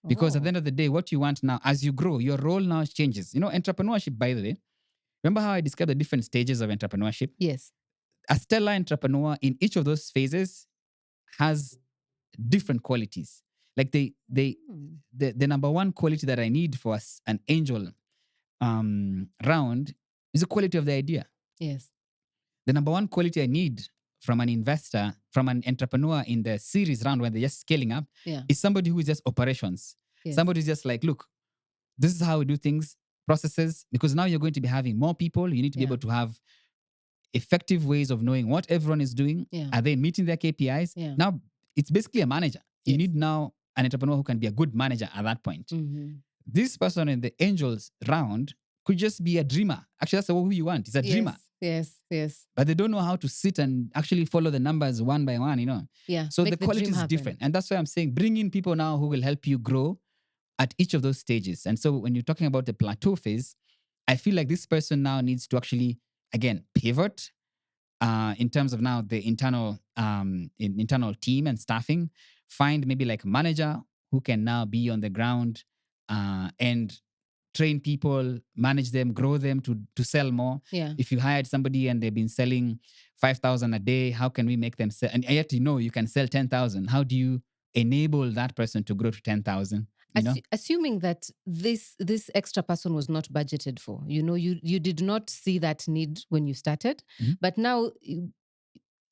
Because at the end of the day, what you want now, as you grow, your role now changes. Entrepreneurship, by the way, remember how I described the different stages of entrepreneurship? Yes. A stellar entrepreneur in each of those phases has different qualities. Like the number one quality that I need for an angel round is the quality of the idea. Yes. The number one quality I need from an investor, from an entrepreneur in the series round when they're just scaling up, is somebody who is just operations. Yes. Somebody who's just like, look, this is how we do things, processes, because now you're going to be having more people. You need to be able to have effective ways of knowing what everyone is doing. Are they meeting their KPIs? Now, it's basically a manager. You need now an entrepreneur who can be a good manager at that point. Mm-hmm. This person in the angels round could just be a dreamer. Actually, that's who you want. It's a dreamer. Yes. But they don't know how to sit and actually follow the numbers one by one. Yeah. So the quality is different. And that's why I'm saying bring in people now who will help you grow at each of those stages. And so when you're talking about the plateau phase, I feel like this person now needs to actually, again, pivot in terms of now the internal team and staffing. Find maybe like a manager who can now be on the ground and train people, manage them, grow them to sell more. Yeah. If you hired somebody and they've been selling 5,000 a day, how can we make them sell? And yet you can sell 10,000. How do you enable that person to grow to 10,000? you know. Assuming that this extra person was not budgeted for, you did not see that need when you started, Mhm. but now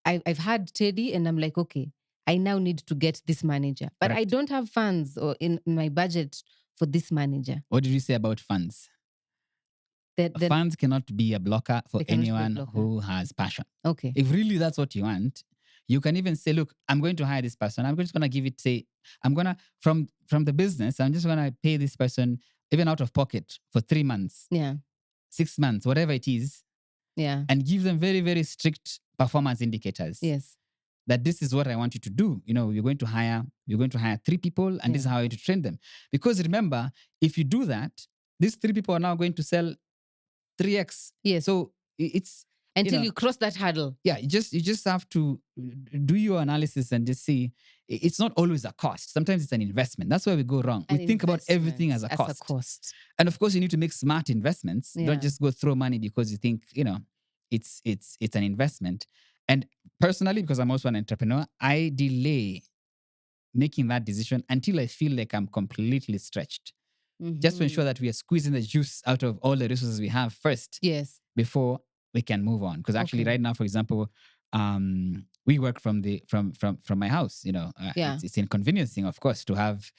I've had Teddy, and I'm like, okay, I now need to get this manager, but I Correct. don't have funds or in my budget for this manager. What did you say about funds? Then Funds cannot be a blocker for they cannot be a anyone blocker. who has passion. Okay. If really that's what you want, you can even say, look, I'm going to hire this person. I'm just going to give it, say, I'm going to, from the business, I'm just going to pay this person even out of pocket for 3 months, Yeah. 6 months, whatever it is, Yeah. and give them very, very strict performance indicators. Yes. That this is what I want you to do. You're going to hire 3 people, and this is Yeah. how you to train them. Because remember, if you do that, these 3 people are now going to sell 3x. Yes. So it's until you cross that hurdle. Yeah, you just have to do your analysis and just see it's not always a cost. Sometimes it's an investment. That's where we go wrong. We think about everything as a cost. And of course, you need to make smart investments. Yeah. Don't just go throw money because you think, it's an investment. And personally, because I'm also an entrepreneur, I delay making that decision until I feel like I'm completely stretched. Just to ensure that we are squeezing the juice out of all the resources we have first. Yes. Before we can move on. Because actually, right now, for example, we work from my house. Yeah. It's inconveniencing, of course, to have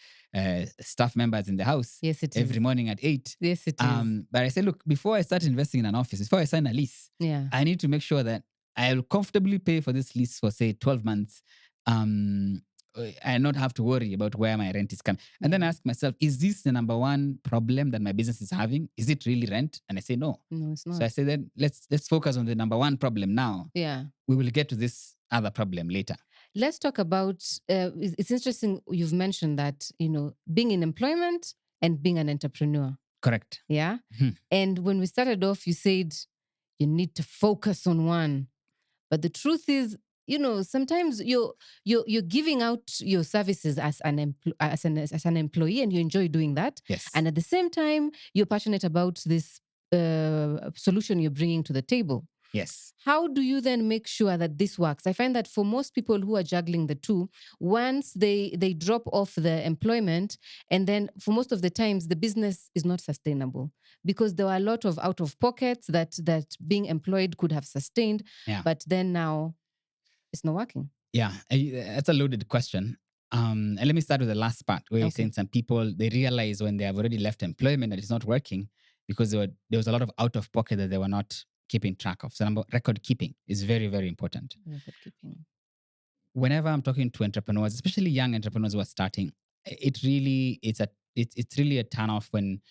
staff members in the house. Yes, it every is. morning at 8. Yes, it is. But I said, look, before I start investing in an office, before I sign a lease, Yeah. I need to make sure that I'll comfortably pay for this lease for say 12 months. And not have to worry about where my rent is coming. And then ask myself, is this the number one problem that my business is having? Is it really rent? And I say no. No, it's not. So I say then let's focus on the number one problem now. Yeah. We will get to this other problem later. Let's talk about, it's interesting you've mentioned that, being in employment and being an entrepreneur. Correct. Yeah. Hmm. And when we started off, you said you need to focus on one. But the truth is, sometimes you're giving out your services as an employee, and you enjoy doing that. Yes. And at the same time, you're passionate about this solution you're bringing to the table. Yes. How do you then make sure that this works? I find that for most people who are juggling the two, once they drop off the employment, and then for most of the times the business is not sustainable because there are a lot of out of pockets that being employed could have sustained. Yeah. But then now it's not working. Yeah, that's a loaded question. And let me start with the last part where you're saying some people, they realize when they have already left employment that it's not working because there was a lot of out of pocket that they were not keeping track of. So record keeping is very, very important. Record keeping. Whenever I'm talking to entrepreneurs, especially young entrepreneurs who are starting, it's really a turn off when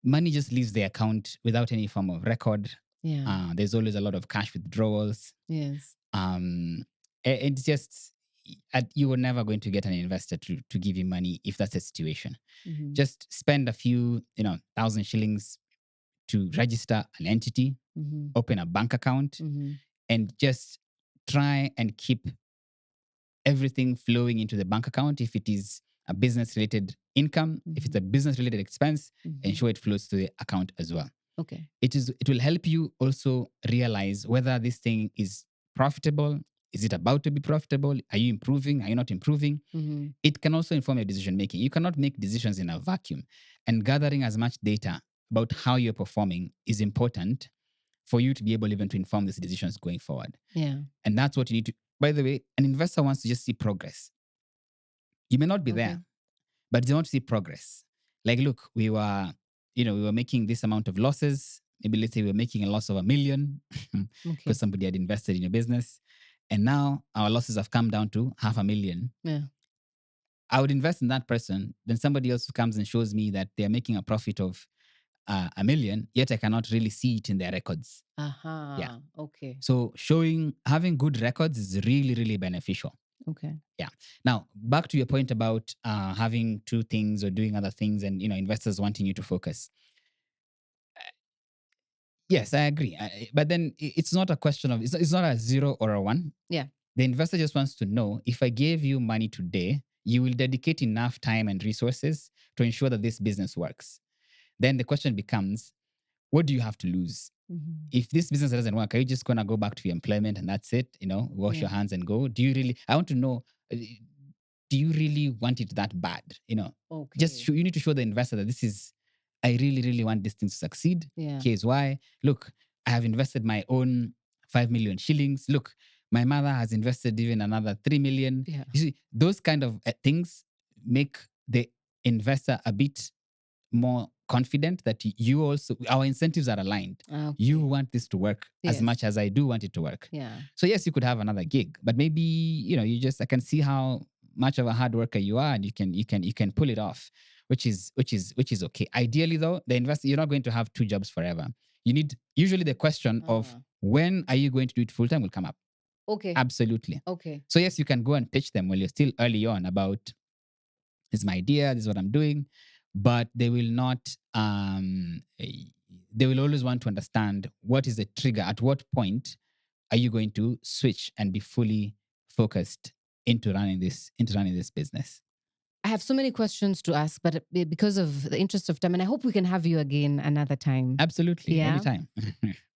money just leaves the account without any form of record. Yeah. There's always a lot of cash withdrawals. Yes. It's just you were never going to get an investor to give you money if that's the situation. Mhm. Just spend a few 1,000 shillings to register an entity, Mhm. open a bank account, Mhm. and just try and keep everything flowing into the bank account. If it is a business related income, if it's a business related expense, ensure it flows to the account as well. Okay. It will help you also realize whether this thing is profitable. Is it about to be profitable? Are you improving? Are you not improving? Mhm. It can also inform your decision making. You cannot make decisions in a vacuum. And gathering as much data about how you're performing is important for you to be able even to inform these decisions going forward. Yeah. And that's what you need to. By the way, an investor wants to just see progress. You may not be there, but they want to see progress. Like, look, we were making this amount of losses. Maybe let's say we were making a loss of 1 million because somebody had invested in your business. And now our losses have come down to 500,000. Yeah. I would invest in that person. Then somebody else comes and shows me that they're making a profit of 1 million, yet I cannot really see it in their records. Aha. Yeah. Okay. So having good records is really, really beneficial. Okay. Yeah. Now, back to your point about having two things or doing other things and, investors wanting you to focus. Yes, I agree. But then it's not a question of, it's not a 0 or a 1. Yeah. The investor just wants to know if I gave you money today, you will dedicate enough time and resources to ensure that this business works. Then the question becomes, what do you have to lose? Mhm. If this business doesn't work, are you just going to go back to your employment and that's it? Wash your hands and go? Do you really? I want to know, do you really want it that bad? Just Okay. you need to show the investor that this is, I really, really want this thing to succeed. Yeah. Here's why. Look, I have invested my own 5 million shillings. Look, my mother has invested even another 3 million. Yeah. You see, those kind of things make the investor a bit more confident that you also, our incentives are aligned. Okay. You want this to work as Yes. much as I do want it to work. Yeah. So yes, you could have another gig, but maybe, I can see how much of a hard worker you are, and you can pull it off, which is okay. Ideally though, the investor, you're not going to have two jobs forever. You need, usually the question of when are you going to do it full time will come up. Okay. Absolutely. Okay. So yes, you can go and pitch them while you're still early on about, this is my idea, this is what I'm doing, but they will not. They will always want to understand what is the trigger. At what point are you going to switch and be fully focused into running this business? I have so many questions to ask, but because of the interest of time, and I hope we can have you again another time. Absolutely, Yeah. anytime.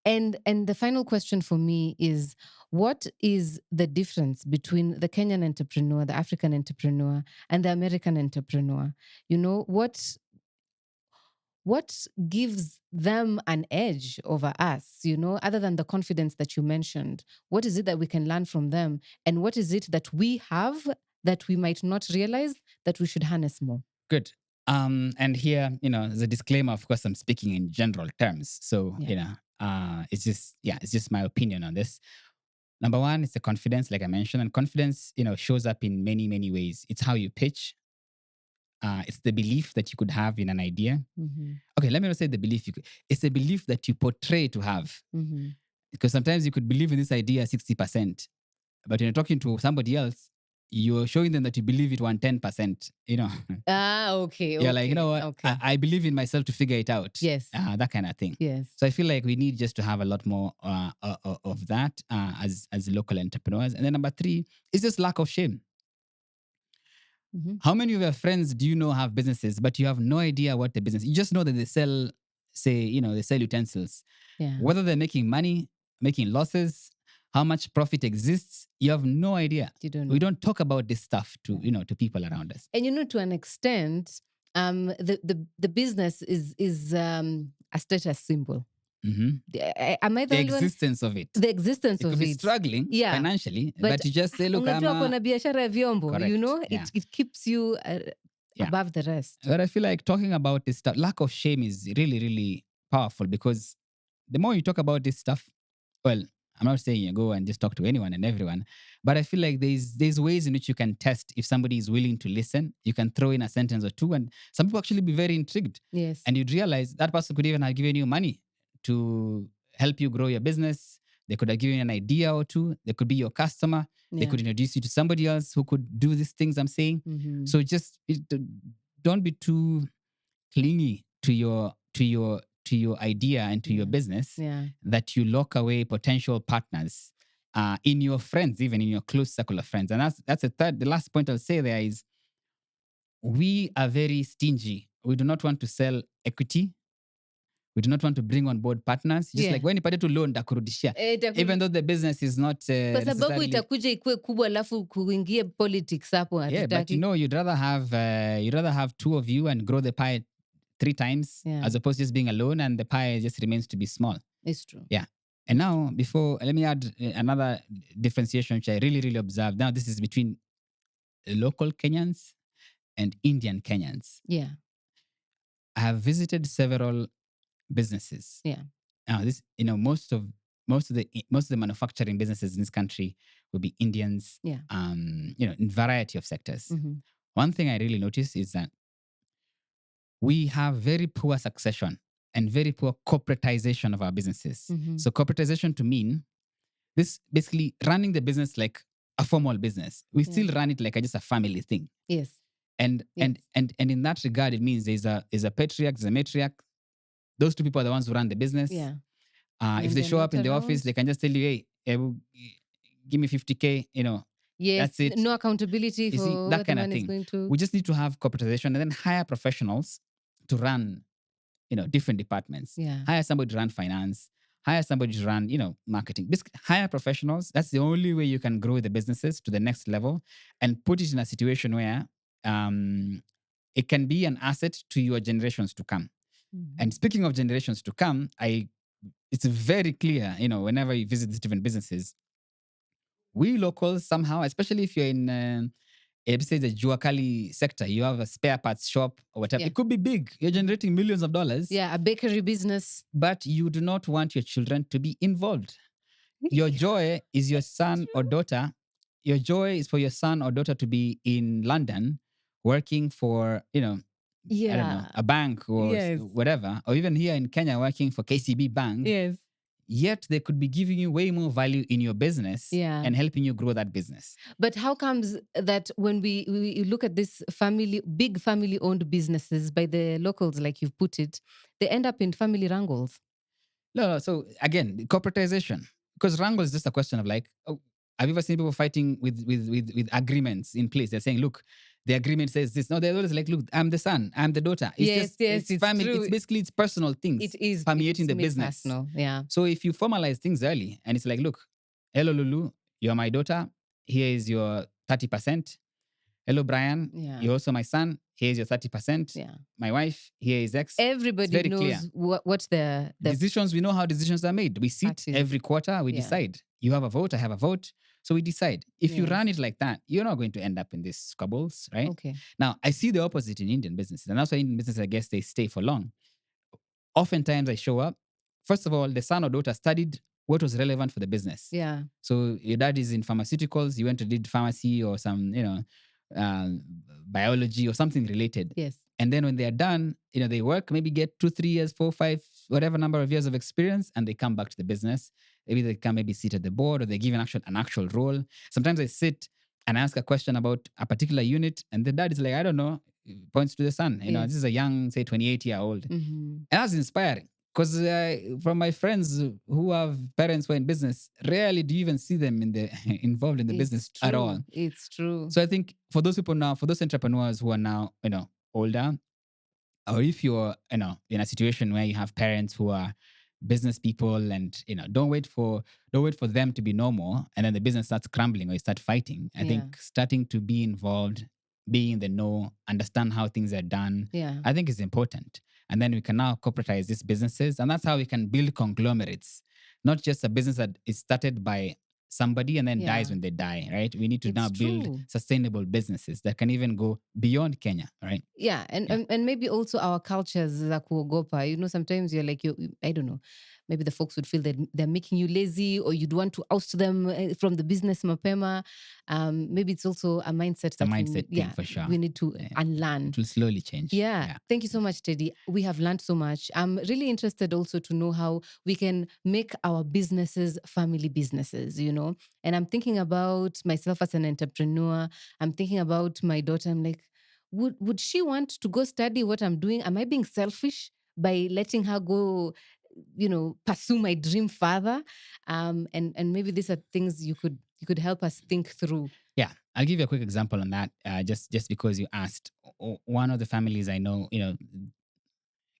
And the final question for me is, what is the difference between the Kenyan entrepreneur, the African entrepreneur, and the American entrepreneur? What gives them an edge over us, other than the confidence that you mentioned? What is it that we can learn from them? And what is it that we have that we might not realize that we should harness more? Good. And here, as a disclaimer, of course, I'm speaking in general terms. So, Yeah. it's just my opinion on this. Number one, it's the confidence, like I mentioned, and confidence, shows up in many, many ways. It's how you pitch. It's the belief that you could have in an idea. Mm-hmm. Okay, let me not say the belief you could. It's the belief that you portray to have. Mm-hmm. Because sometimes you could believe in this idea 60%, but when you're talking to somebody else, you're showing them that you believe it 110%. Okay. You're like, you know what? Okay. I believe in myself to figure it out. Yes. That kind of thing. Yes. So I feel like we need just to have a lot more of that as local entrepreneurs. And then number three is just lack of shame. Mm-hmm. How many of your friends do you know have businesses, but you have no idea what the business? You just know that they sell, they sell utensils. Yeah. Whether they're making money, making losses, how much profit exists, you have no idea. You don't know. We don't talk about this stuff to to people around us. And to an extent, the business is a status symbol. Mm-hmm. Am I the The only one? existence of it. The existence You of could be it. struggling Yeah. financially, but you just say, look, unajua kuna biashara ya vyombo, Correct. Yeah. it keeps you Yeah. above the rest. But I feel like talking about this stuff, lack of shame is really, really powerful, because the more you talk about this stuff, well, I'm not saying you go and just talk to anyone and everyone, but I feel like there's ways in which you can test if somebody is willing to listen. You can throw in a sentence or two, and some people actually be very intrigued. Yes. And you'd realize that person could even have given you money to help you grow your business. They could have given you an idea or two. They could be your customer. Yeah. They could introduce you to somebody else who could do these things I'm saying. Mm-hmm. So just don't be too clingy to your idea and to your business, that you lock away potential partners in your friends, even in your close circle of friends. And that's the last point I'll say there is, we are very stingy. We do not want to sell equity. We do not want to bring on board partners. Just like when nipate tu loan ndakurudishia, even though the business is not kwa sababu necessarily, itakuja ikuwe kubwa alafu kuingie politics hapo yeah, but hatutaki. you'd rather have two of you and grow the pie 3 times, as opposed to just being alone and the pie just remains to be small. It's true. Yeah. And now, let me add another differentiation which I really, really observed. Now, this is between local Kenyans and Indian Kenyans. Yeah. I have visited several businesses. Yeah. Now, this, most of the manufacturing businesses in this country will be Indians. Yeah. In variety of sectors. Mm-hmm. One thing I really noticed is that we have very poor succession and very poor corporatization of our businesses. Mm-hmm. So corporatization to mean this basically running the business like a formal business. We still run it like just a family thing. Yes. And in that regard, it means there's a patriarch, there's a matriarch. Those two people are the ones who run the business. Yeah. If they show up in the office, they can just tell you, hey, give me 50K, Yes, that's it. No accountability You for see, that what kind the of money is thing. going to. We just need to have corporatization and then hire professionals to run, different departments. Yeah. Hire somebody to run finance, hire somebody to run, marketing. Hire professionals. That's the only way you can grow the businesses to the next level and put it in a situation where um, it can be an asset to your generations to come. And speaking of generations to come, it's very clear, whenever you visit these different businesses, we locals somehow, especially if you're in, let's say the Juakali sector, you have a spare parts shop or whatever. Yeah. It could be big. You're generating millions of dollars. Yeah, a bakery business. But you do not want your children to be involved. Your joy is your son or daughter. Your joy is for your son or daughter to be in London working for, I don't know, Yeah. a bank or Yes. whatever, or even here in Kenya working for KCB Bank. Yes. Yet they could be giving you way more value in your business Yeah. and helping you grow that business. But how comes that when we look at this big family owned businesses by the locals, like you've put it, they end up in family wrangles? No. So again, corporatization. Because wrangle is just a question of like, oh, have you ever seen people fighting with agreements in place? They're saying, look, the agreement says this. No, they're always like, look, I'm the son, I'm the daughter. It's it's family. True. It's basically it's personal things. It is permeating it's the made business. personal. Yeah. So if you formalize things early and it's like, look, hello Lulu, you're my daughter. Here is your 30%. Hello, Brian. Yeah. You're also my son. Here's your 30%. Yeah. My wife, here is X. Everybody very knows clear. what the Decisions, we know how decisions are made. We sit Parties. every quarter, we Yeah. decide. You have a vote, I have a vote. So we decide. If you Yes. run it like that, you're not going to end up in these squabbles, right? Okay. Now, I see the opposite in Indian businesses. And that's why Indian businesses, I guess, they stay for long. Oftentimes I show up. First of all, the son or daughter studied what was relevant for the business. Yeah. So your dad is in pharmaceuticals, you went to did pharmacy or some, uh, biology or something related. Yes. And then when they are done, they work, maybe get 2, 3 years, 4, 5, whatever number of years of experience, and they come back to the business. Maybe they can maybe sit at the board or they give an actual role. Sometimes I sit and ask a question about a particular unit, and the dad is like, I don't know, points to the son. Yes. This is a young, say, 28-year-old. Mhm. And that's inspiring because from my friends who have parents who are in business, rarely do you even see them involved in the business It's true. at all. It's true. So I think for those people now, for those entrepreneurs who are now, older, or if you're, in a situation where you have parents who are business people and, don't wait for them to be normal and then the business starts crumbling or you start fighting. I Yeah. think starting to be involved, be in the know, understand how things are done, Yeah. I think is important. And then we can now corporatize these businesses. And that's how we can build conglomerates, not just a business that is started by somebody and then Yeah. dies when they die, right? We need to It's now build true. sustainable businesses that can even go beyond Kenya, right? Yeah, and, Yeah. and maybe also our cultures za kuogopa. Sometimes you're like, I don't know, maybe the folks would feel that they're making you lazy or you'd want to oust them from the business mapema. Maybe it's also a mindset It's a that mindset thing for sure. we need to Yeah. unlearn. It will slowly change. Yeah. Thank you so much, Teddy. We have learned so much. I'm really interested also to know how we can make our businesses family businesses, And I'm thinking about myself as an entrepreneur. I'm thinking about my daughter. I'm like, would she want to go study what I'm doing? Am I being selfish by letting her go, pursue my dream further? And maybe these are things you could help us think through. Yeah, I'll give you a quick example on that. Just because you asked, one of the families I know,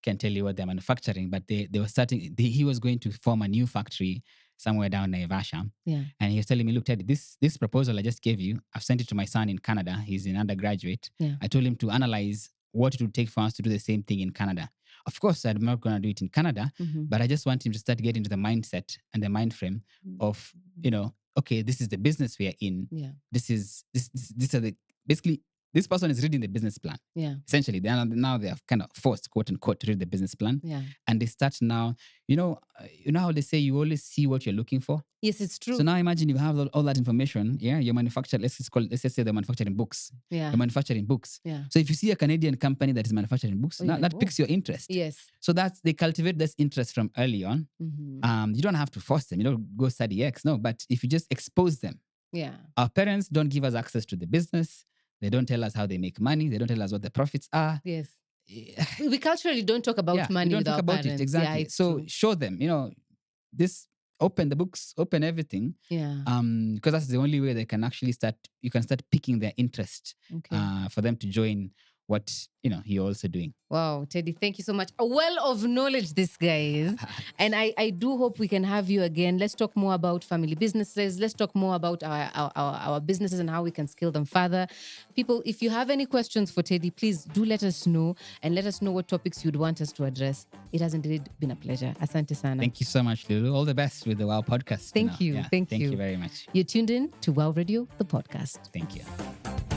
can't tell you what they're manufacturing, but they were starting. He was going to form a new factory somewhere down Naivasha. Yeah. And he was telling me, look, Teddy, this proposal I just gave you, I've sent it to my son in Canada. He's an undergraduate. Yeah. I told him to analyze what it would take for us to do the same thing in Canada. Of course, I'm not going to do it in Canada, Mhm. but I just want him to start getting into the mindset and the mind frame of, okay, this is the business we are in. Yeah. These are the, basically, this person is reading the business plan. Yeah. Essentially, now they are kind of forced, quote unquote, to read the business plan. Yeah. And they start now, you know how they say you always see what you're looking for? Yes, it's true. So now imagine you have all that information. Yeah, you're manufacturing, let's just say they're manufacturing books. Yeah. You're manufacturing books. Yeah. So if you see a Canadian company that is manufacturing books, Oh, you're that like, piques your interest. Yes. So they cultivate this interest from early on. Mhm. You don't have to force them. You don't go study X. No, but if you just expose them. Yeah. Our parents don't give us access to the business. They don't tell us how they make money. They don't tell us what the profits are. Yes. We culturally don't talk about money we don't with talk our about parents. it. Exactly. Yeah, it's So true. show them, this, open the books, open everything. Yeah. Because that's the only way they can actually you can start picking their interest Okay. for them to join what you're also doing. Wow, Teddy, thank you so much. A well of knowledge, this guy is. And I do hope we can have you again. Let's talk more about family businesses. Let's talk more about our businesses and how we can scale them further. People, if you have any questions for Teddy, please do let us know and let us know what topics you'd want us to address. It has indeed been a pleasure. Asante sana. Thank you so much, Lulu. All the best with the WOW podcast. Thank you. Yeah, Thank thank you. you very much. You're tuned in to WOW Radio, the podcast. Thank you.